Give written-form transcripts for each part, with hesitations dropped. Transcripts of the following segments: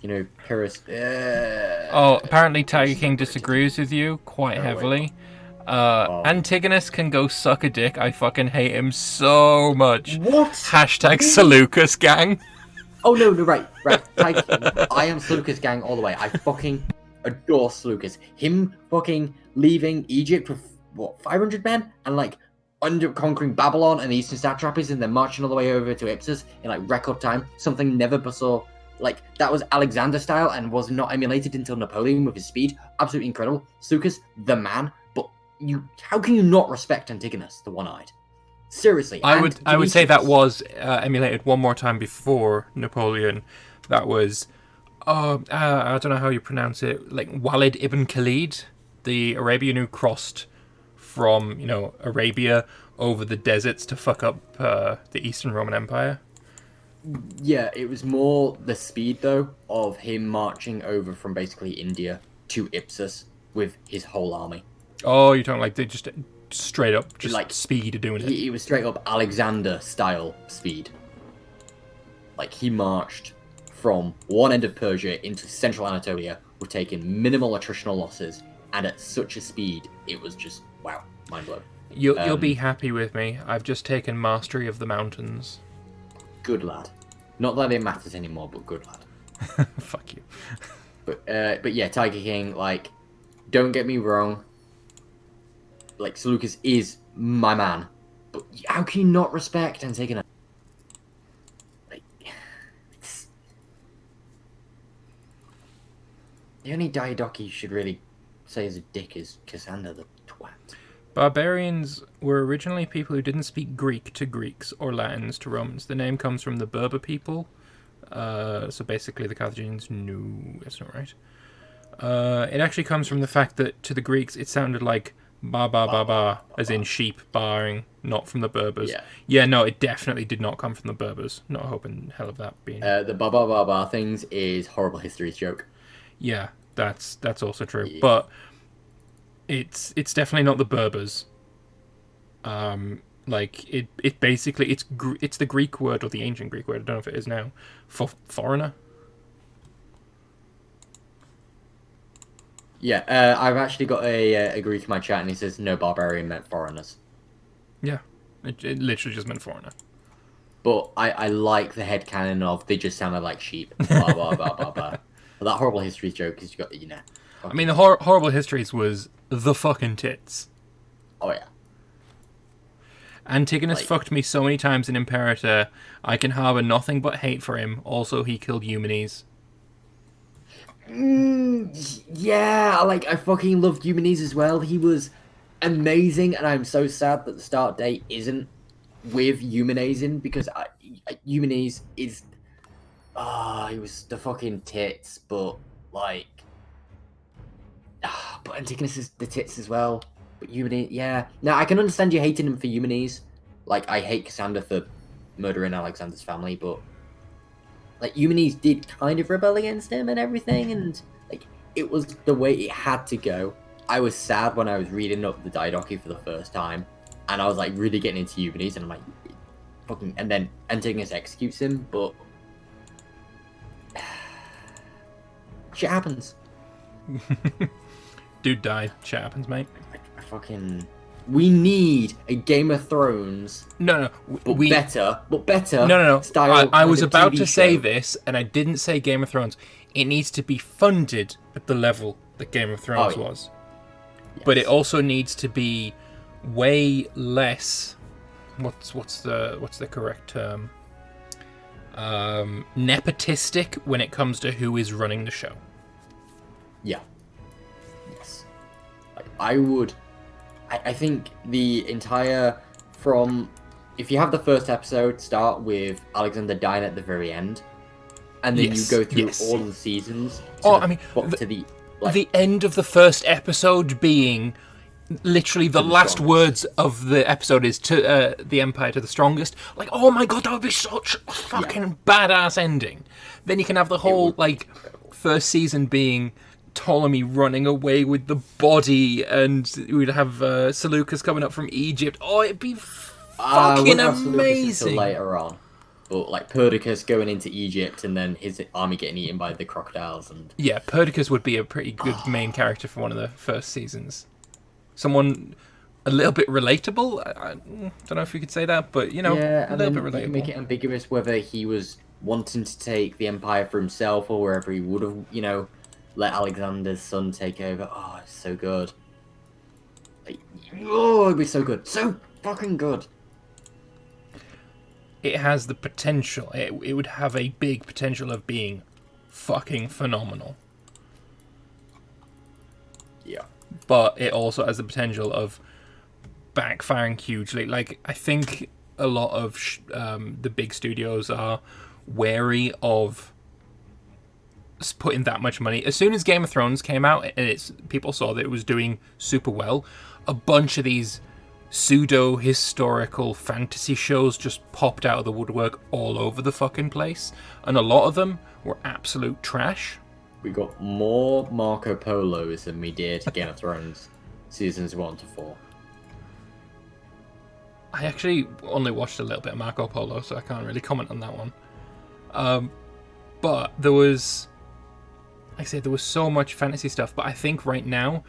Pyrrhus. Oh, apparently Tiger King disagrees with you quite heavily. Antigonus can go suck a dick. I fucking hate him so much. What? Hashtag Seleucus gang. Oh, no, right. I am Seleucus gang all the way. I fucking adore Seleucus. Him fucking leaving Egypt with, 500 men? And, under conquering Babylon and the Eastern Satrapies and then marching all the way over to Ipsus in, record time. Something never before. That was Alexander style and was not emulated until Napoleon with his speed. Absolutely incredible. Seleucus, the man. But how can you not respect Antigonus, the one-eyed? Seriously. I would say that was emulated one more time before Napoleon. That was, I don't know how you pronounce it, Walid ibn Khalid, the Arabian who crossed from, Arabia over the deserts to fuck up the Eastern Roman Empire. Yeah, it was more the speed, though, of him marching over from basically India to Ipsus with his whole army. Oh, you're talking they just straight up speed of doing it. It was straight up Alexander style speed. He marched from one end of Persia into central Anatolia with taking minimal attritional losses, and at such a speed, it was just wow, mind blowing. You'll be happy with me. I've just taken mastery of the mountains. Good lad. Not that it matters anymore, but good lad. Fuck you. But yeah, Tiger King. Don't get me wrong. Seleucus is my man, but how can you not respect Antigonus? The only Diadochi you should really say is a dick is Cassander the twat. Barbarians were originally people who didn't speak Greek to Greeks or Latins to Romans. The name comes from the Berber people. So basically the Carthaginians knew... That's not right. It actually comes from the fact that to the Greeks it sounded like ba ba ba ba, as in sheep baaing, not from the Berbers. Yeah, no, it definitely did not come from the Berbers. Not hoping hell of that being... The ba ba ba ba things is horrible history's joke. Yeah, that's also true. Yeah. But it's definitely not the Berbers. It basically it's the Greek word, or the ancient Greek word, I don't know if it is now, for foreigner. Yeah, I've actually got a Greek in my chat, and he says no barbarian meant foreigners. Yeah, it literally just meant foreigner. But I like the headcanon of they just sounded like sheep. Blah blah blah blah blah. But that horrible histories joke is I mean, the horrible histories was the fucking tits. Oh yeah. Antigonus fucked me so many times in Imperator. I can harbour nothing but hate for him. Also, he killed Eumenes. Yeah, I fucking loved Eumenes as well. He was amazing, and I'm so sad that the start date isn't with Eumenes in, because Eumenes is... he was the fucking tits, but, but Antigonus is the tits as well. But Eumenes, yeah. Now, I can understand you hating him for Eumenes. I hate Cassander for murdering Alexander's family, but... Eumenes did kind of rebel against him and everything, and, it was the way it had to go. I was sad when I was reading up the Diadochi for the first time, and I was, really getting into Eumenes, and I'm fucking... And then Antigonus executes him, but... Shit happens. Dude died. Shit happens, mate. We need a Game of Thrones. No. But better. No. Style I was about TV to say show. this, and I didn't say Game of Thrones. It needs to be funded at the level that Game of Thrones was. Yes. But it also needs to be way less. What's the correct term? Nepotistic when it comes to who is running the show. Yeah. Yes. I think the entire if you have the first episode start with Alexander dying at the very end, and then you go through all of the seasons. The end of the first episode being literally the last words of the episode is to the Empire to the strongest. Oh my god, that would be such a fucking badass ending. Then you can have the whole first season being Ptolemy running away with the body, and we'd have Seleucus coming up from Egypt. Oh, it'd be fucking amazing. Later on. But like Perdiccas going into Egypt and then his army getting eaten by the crocodiles and Yeah, Perdiccas would be a pretty good main character for one of the first seasons. Someone a little bit relatable. I don't know if you could say that, but you know, yeah, a and little then bit you can make relatable. it ambiguous whether he was wanting to take the empire for himself or wherever he would have, let Alexander's son take over. Oh, it's so good. Like, oh, it'd be so good, so fucking good. It has the potential. It would have a big potential of being fucking phenomenal. Yeah. But it also has the potential of backfiring hugely. Like, I think a lot of the big studios are wary of putting that much money. As soon as Game of Thrones came out and people saw that it was doing super well, a bunch of these pseudo-historical fantasy shows just popped out of the woodwork all over the fucking place. And a lot of them were absolute trash. We got more Marco Polos than we did Game of Thrones seasons 1 to 4. I actually only watched a little bit of Marco Polo, so I can't really comment on that one. But there was, like I said, there was so much fantasy stuff. But I think right now,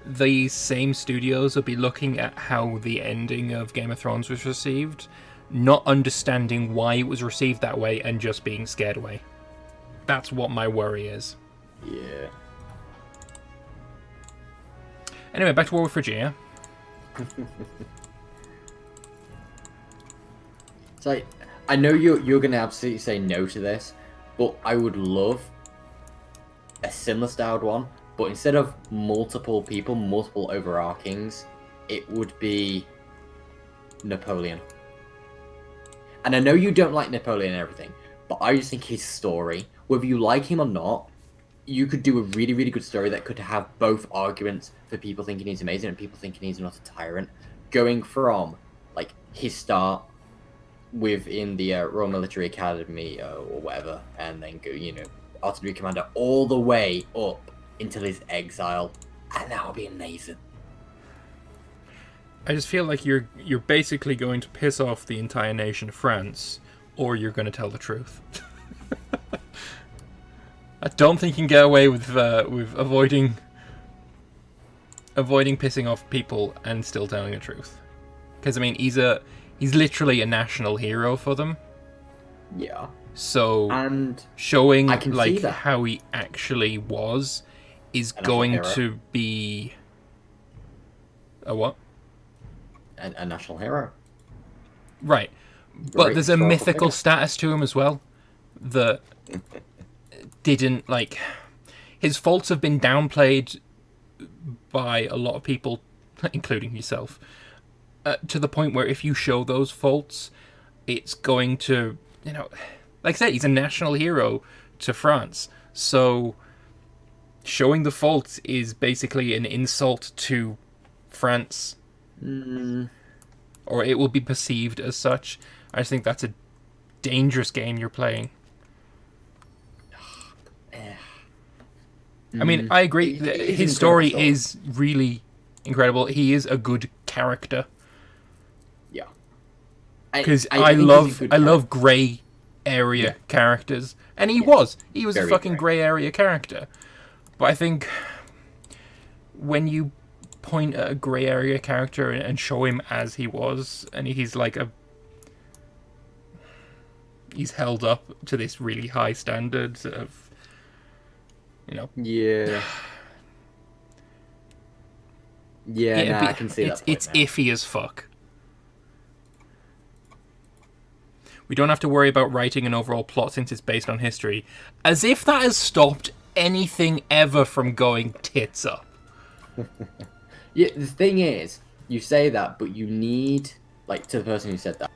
these same studios will be looking at how the ending of Game of Thrones was received, not understanding why it was received that way, and just being scared away. That's what my worry is. Yeah. Anyway, back to War with Phrygia. So I know you're gonna absolutely say no to this, but I would love a similar styled one. But instead of multiple people, multiple overarchings, it would be Napoleon. And I know you don't like Napoleon and everything, but I just think his story, whether you like him or not, you could do a really, really good story that could have both arguments for people thinking he's amazing and people thinking he's not a tyrant. Going from, like, his start within the Royal Military Academy or whatever, and then go, artillery commander, all the way up until his exile, and that would be amazing. I just feel like you're basically going to piss off the entire nation of France, or you're going to tell the truth. I don't think you can get away with avoiding pissing off people and still telling the truth. Because I mean, he's literally a national hero for them. Yeah. So And showing I can see like that. how he actually was is A national going hero. to be a what? A national hero. Right. But Great there's a historical mythical figure. status to him as well that didn't, like, his faults have been downplayed by a lot of people, including yourself, to the point where if you show those faults, it's going to, like I said, he's a national hero to France. So showing the faults is basically an insult to France. Or it will be perceived as such. I just think that's a dangerous game you're playing. I mean, I agree that It is his an story incredible is really incredible. He is a good character. Yeah. Because I I think he's a love good I love character. grey area characters. And he Yeah. was a Very fucking grey. grey area character. But I think when you point at a grey area character and show him as he was, and he's like he's held up to this really high standard of, Yeah. Yeah, it'd be- I can see that point it's now. iffy as fuck. We don't have to worry about writing an overall plot since it's based on history. As if that has stopped anything ever from going tits up. Yeah, the thing is, you say that, but you need, like, to the person who said that,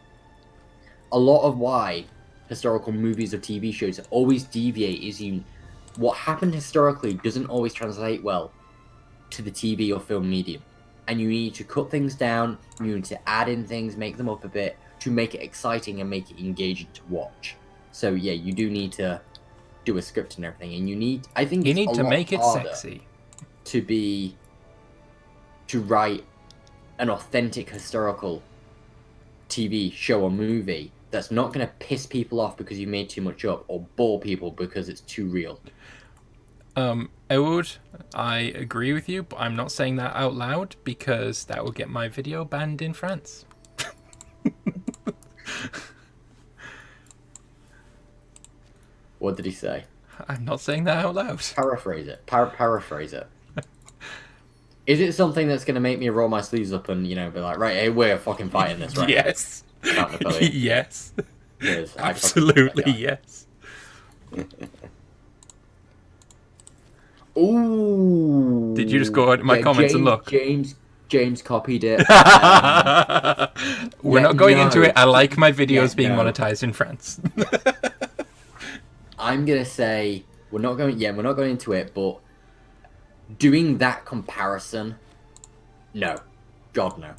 a lot of why historical movies or TV shows always deviate is what happened historically doesn't always translate well to the TV or film medium. And you need to cut things down, you need to add in things, make them up a bit, to make it exciting and make it engaging to watch. So yeah, you do need to do a script and everything, and I think You it's need a to lot make it harder sexy. to write an authentic historical TV show or movie that's not going to piss people off because you made too much up, or bore people because it's too real. Edward, I agree with you, but I'm not saying that out loud because that will get my video banned in France. What did he say? I'm not saying that out loud. Paraphrase it. Paraphrase it. Is it something that's going to make me roll my sleeves up and, be like, right, hey, we're fucking fighting this, right? Yes. Napoleon. Yes. Yes, Absolutely, yes. Ooh. Did you just go out in my comments and look? James copied it. We're not going into it. I like my videos being monetized in France. I'm gonna say we're not going into it, but doing that comparison, no. God, no.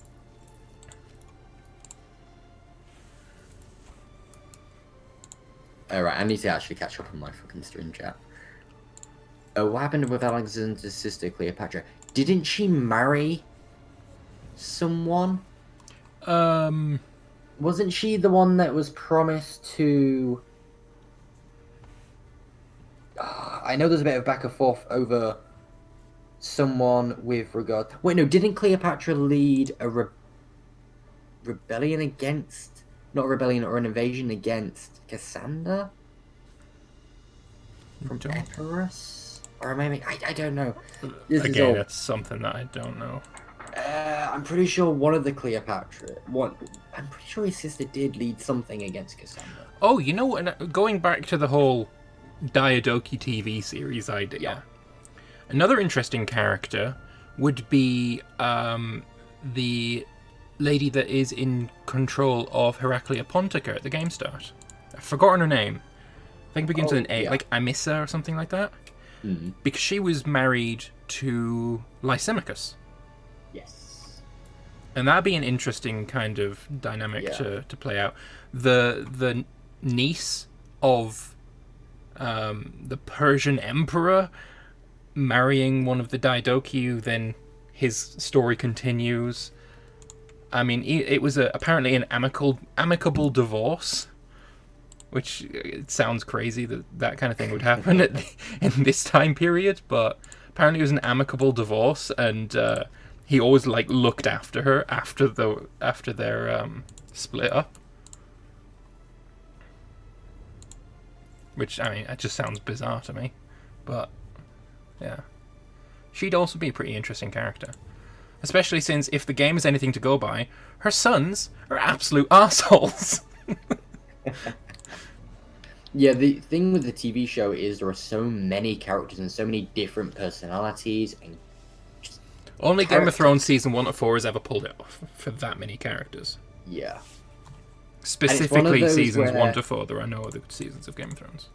Alright, I need to actually catch up on my fucking stream chat. What happened with Alexander's sister, Cleopatra? Didn't she marry someone? Wasn't she the one that was promised to... I know there's a bit of back and forth over someone with regard... Wait, no, didn't Cleopatra lead a rebellion against... Not a rebellion, or an invasion against Cassander? From Epirus? Or maybe... I don't know. Again, that's something that I don't know. I'm pretty sure one of the Cleopatra... I'm pretty sure his sister did lead something against Cassander. Oh, you know what? Going back to the whole Diadochi TV series idea. Yeah. Another interesting character would be the lady that is in control of Heraclea Pontica at the game start. I've forgotten her name. I think it begins with an A, like Amissa or something like that. Mm-hmm. Because she was married to Lysimachus. Yes. And that'd be an interesting kind of dynamic to play out. The niece of the Persian emperor marrying one of the Diadochi, then his story continues. I mean, it was apparently an amicable divorce, which it sounds crazy that kind of thing would happen in this time period, but apparently it was an amicable divorce, and he always looked after her after their split up. Which, I mean, it just sounds bizarre to me, but yeah, she'd also be a pretty interesting character. Especially since, if the game is anything to go by, her sons are absolute assholes. Yeah, the thing with the TV show is there are so many characters and so many different personalities. And only Game of Thrones season 1 to 4 has ever pulled it off for that many characters. Yeah. Specifically seasons 1 to 4, there are no other seasons of Game of Thrones.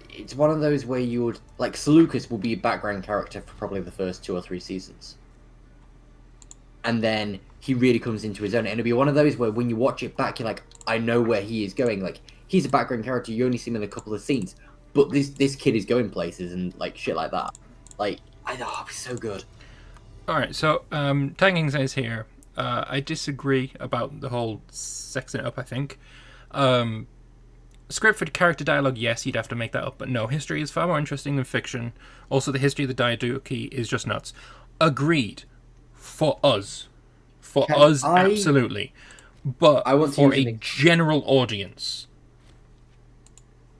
It's one of those where you would... Seleucus will be a background character for probably the first 2 or 3 seasons. And then he really comes into his own. And it'll be one of those where when you watch it back, you're like, I know where he is going. He's a background character, you only see him in a couple of scenes. But this kid is going places and, shit like that. It's so good. Alright, so, Tagging says here, I disagree about the whole sexing it up, I think. Script for character dialogue, yes, you'd have to make that up, but no, history is far more interesting than fiction. Also, the history of the Diadochi is just nuts. Agreed. For us. Absolutely. But for a general audience,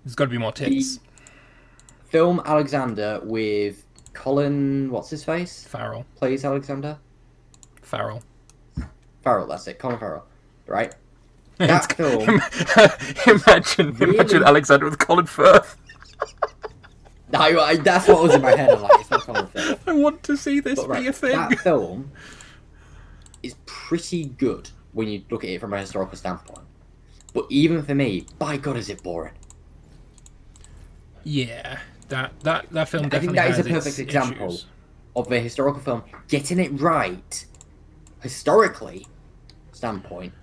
there's got to be more tits. Film Alexander with Colin... What's his face? Farrell. Plays Alexander? Farrell, that's it. Colin Farrell. Right? That film... Imagine Alexander with Colin Firth. That's what was in my head. I'm like, it's not Colin Firth. I want to see this be a thing. That film is pretty good when you look at it from a historical standpoint. But even for me, by God, is it boring. Yeah, that film definitely has I think that is a perfect its example issues. of a historical film getting it right, historically, standpoint,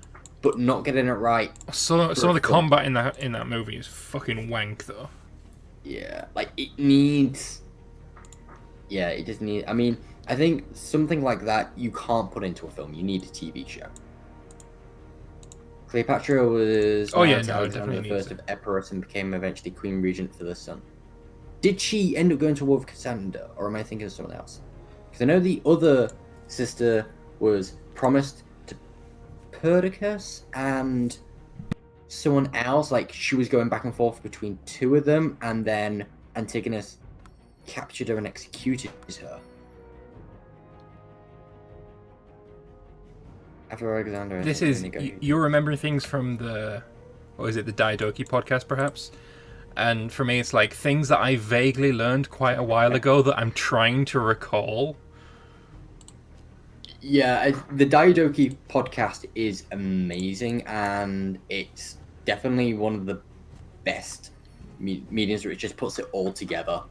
but not getting it right. Some of the combat in that movie is fucking wank, though. Yeah, it needs... Yeah, it just needs... I mean, I think something like that you can't put into a film. You need a TV show. Cleopatra was Oh, yeah, married to no, it Alexander definitely I needs of Epirus and became eventually queen regent for the son. Did she end up going to war with Cassander, or am I thinking of someone else? Because I know the other sister was promised to Perdiccas and someone else. Like, she was going back and forth between two of them, and then Antigonus captured her and executed her. After Alexander, This is you're remembering things from the, what is it, the Diadochi podcast, perhaps? And for me, it's like things that I vaguely learned quite a while ago that I'm trying to recall. Yeah, the Diadochi podcast is amazing, and it's definitely one of the best mediums where it just puts it all together.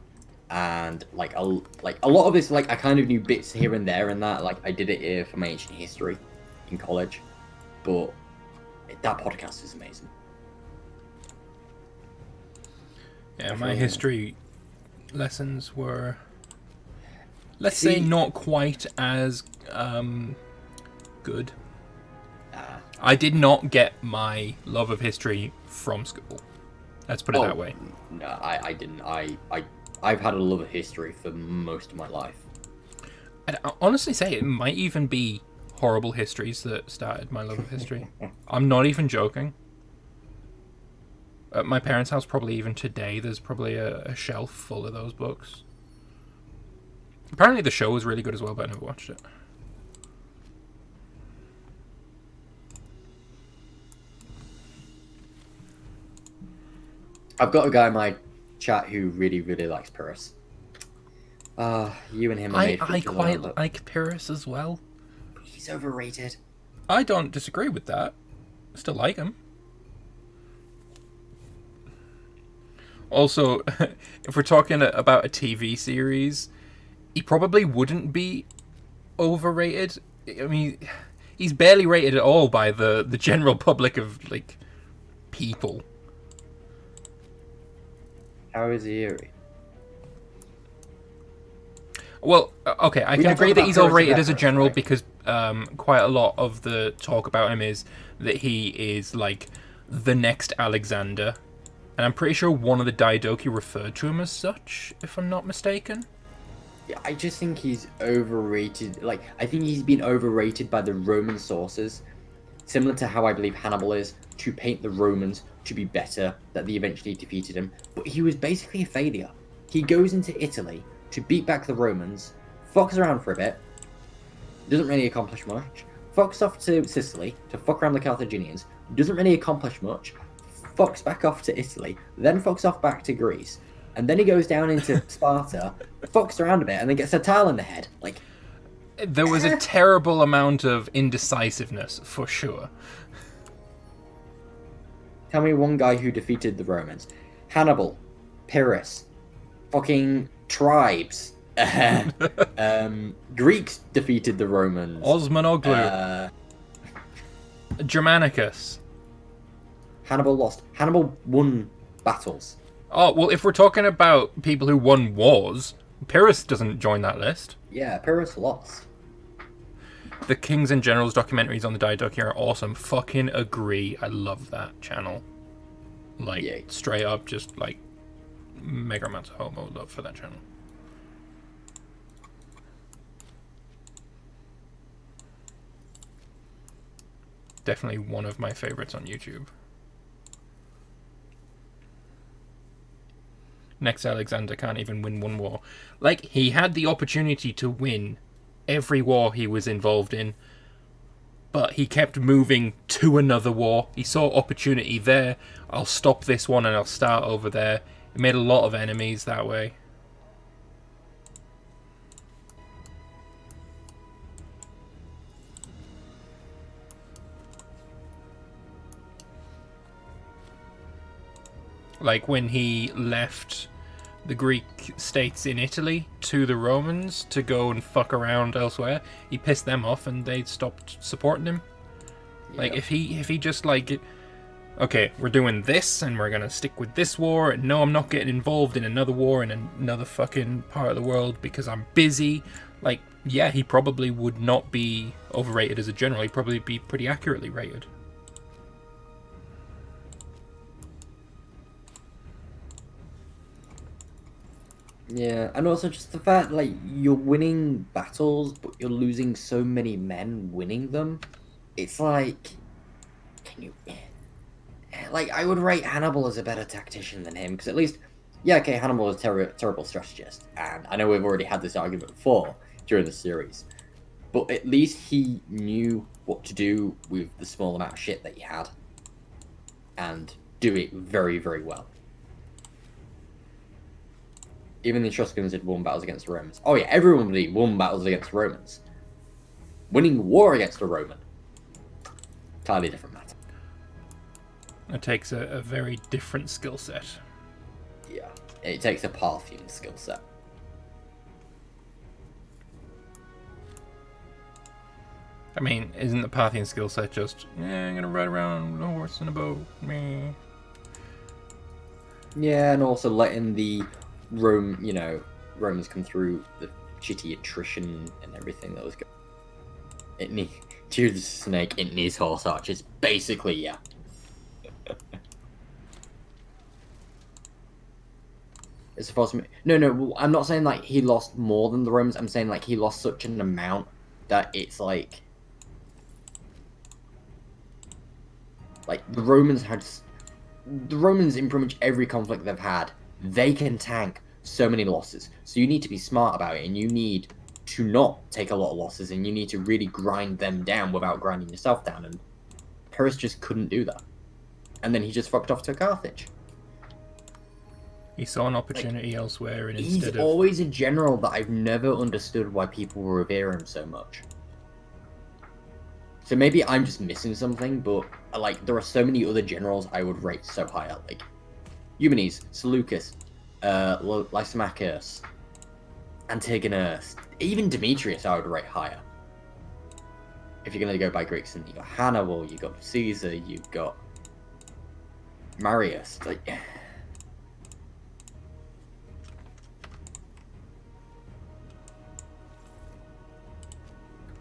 And like a lot of this, like I kind of knew bits here and there, and that like I did it here for my ancient history in college, but that podcast is amazing. Yeah, my history lessons were, let's say, not quite as good. I did not get my love of history from school. Let's put it that way. No, I didn't. I've had a love of history for most of my life. I'd honestly say it might even be horrible histories that started my love of history. I'm not even joking. At my parents' house, probably even today, there's probably a shelf full of those books. Apparently the show was really good as well, but I never watched it. I've got a guy in my chat who really, really likes Pyrrhus. You and him are made for I each other, quite but like Pyrrhus as well. he's overrated. I don't disagree with that. I still like him. Also, if we're talking about a TV series, he probably wouldn't be overrated. I mean, he's barely rated at all by the general public of, like, people. How is he eerie? Well, okay, I can agree that he's overrated as a general, right? Because quite a lot of the talk about him is that he is, like, the next Alexander. And I'm pretty sure one of the Diadochi referred to him as such, if I'm not mistaken. Yeah, I just think he's overrated. Like, I think he's been overrated by the Roman sources, similar to how I believe Hannibal is, to paint the Romans to be better, that they eventually defeated him. But he was basically a failure. He goes into Italy to beat back the Romans, fucks around for a bit, doesn't really accomplish much, fucks off to Sicily to fuck around the Carthaginians, doesn't really accomplish much, fucks back off to Italy, then fucks off back to Greece, and then he goes down into Sparta, fucks around a bit, and then gets a tile in the head. Like, there was a terrible amount of indecisiveness, for sure. Tell me one guy who defeated the Romans. Hannibal, Pyrrhus, fucking tribes. Greeks defeated the Romans. Osmanoglu. Germanicus. Hannibal lost. Hannibal won battles. Oh, well, if we're talking about people who won wars, Pyrrhus doesn't join that list. Yeah, Pyrrhus lost. The Kings and Generals documentaries on the Diadochi are awesome. Fucking agree. I love that channel. Like, yeah. Straight up, just, like, mega amounts of homo love for that channel. Definitely one of my favorites on YouTube. Next Alexander can't even win one war. Like, he had the opportunity to win every war he was involved in, but he kept moving to another war. He saw opportunity there. I'll stop this one and I'll start over there. He made a lot of enemies that way. Like when he left the Greek states in Italy to the Romans to go and fuck around elsewhere, he pissed them off and they stopped supporting him. Yeah. Like if he just like, okay, we're doing this and we're gonna stick with this war, and no, I'm not getting involved in another war in another fucking part of the world because I'm busy. Like, yeah, he probably would not be overrated as a general. He'd probably be pretty accurately rated. Yeah, and also just the fact like you're winning battles, but you're losing so many men winning them. It's like, can you? Like, I would rate Hannibal as a better tactician than him because at least, yeah, okay, Hannibal was a terrible strategist, and I know we've already had this argument before during the series, but at least he knew what to do with the small amount of shit that he had, and do it very, very well. Even the Etruscans had won battles against the Romans. Oh yeah, everybody won battles against the Romans. Winning war against a Roman, entirely different matter. It takes a very different skill set. Yeah, it takes a Parthian skill set. I mean, isn't the Parthian skill set just, I'm gonna ride around on a horse and a bow, meh. Yeah, and also letting the Romans come through the shitty attrition and everything that was going. It needs to the snake. It needs horse archers. Basically, yeah. It's supposed to be... No. I'm not saying like he lost more than the Romans. I'm saying like he lost such an amount that it's like the Romans had. The Romans, in pretty much every conflict they've had, they can tank so many losses. So you need to be smart about it, and you need to not take a lot of losses, and you need to really grind them down without grinding yourself down. And Pyrrhus just couldn't do that. And then he just fucked off to Carthage. He saw an opportunity elsewhere, and instead He's always a general that I've never understood why people revere him so much. So maybe I'm just missing something, but like there are so many other generals I would rate so higher, like Eumenes, Seleucus, Lysimachus, Antigonus, even Demetrius I would rate higher. If you're gonna go by Greeks, then you got Hannibal, you got Caesar, you've got Marius. Like,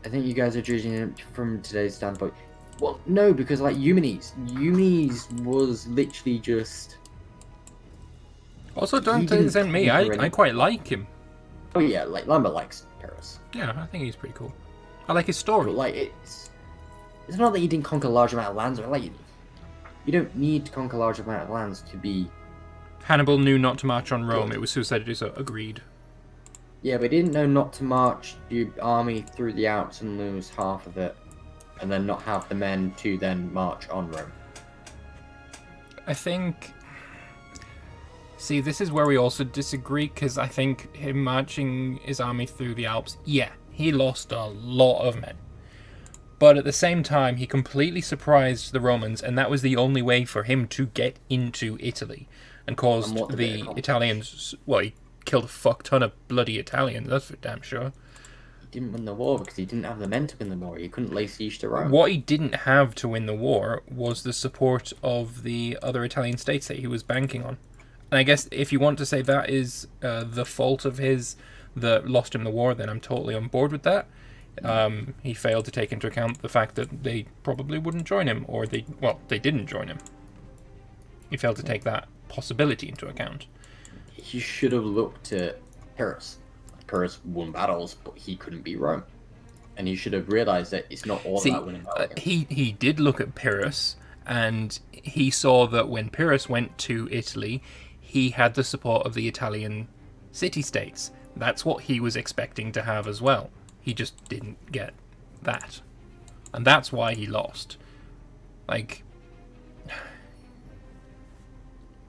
I think you guys are judging it from today's standpoint. Well, no, because like Eumenes was literally just. Also, don't resent me. I quite like him. Oh yeah, like Lambert likes Pyrrhus. Yeah, I think he's pretty cool. I like his story. But like it's not that he didn't conquer a large amount of lands, or like you don't need to conquer a large amount of lands to be. Hannibal knew not to march on Rome. It was suicide to do so. Agreed. Yeah, but he didn't know not to march your army through the Alps and lose half of it, and then not have the men to then march on Rome. I think... See, this is where we also disagree, because I think him marching his army through the Alps, yeah, he lost a lot of men. But at the same time, he completely surprised the Romans, and that was the only way for him to get into Italy, and caused the Italians... Well, he killed a fuck ton of bloody Italians, that's for damn sure. He didn't win the war because he didn't have the men to win the war. He couldn't lay siege to Rome. What he didn't have to win the war was the support of the other Italian states that he was banking on. And I guess if you want to say that is the fault of his that lost him the war, then I'm totally on board with that. He failed to take into account the fact that they probably wouldn't join him, or they didn't join him. He failed to take that possibility into account. He should have looked at Pyrrhus. Pyrrhus won battles, but he couldn't beat Rome. And he should have realized that it's not all about winning battles. He did look at Pyrrhus, and he saw that when Pyrrhus went to Italy, he had the support of the Italian city-states. That's what he was expecting to have as well. He just didn't get that. And that's why he lost. Like...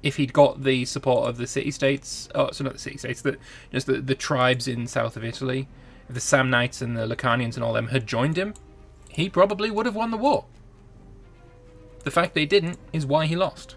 If he'd got the support of the city-states... Oh, so not the city-states, just the tribes in south of Italy, if the Samnites and the Lucanians and all them had joined him, he probably would have won the war. The fact they didn't is why he lost.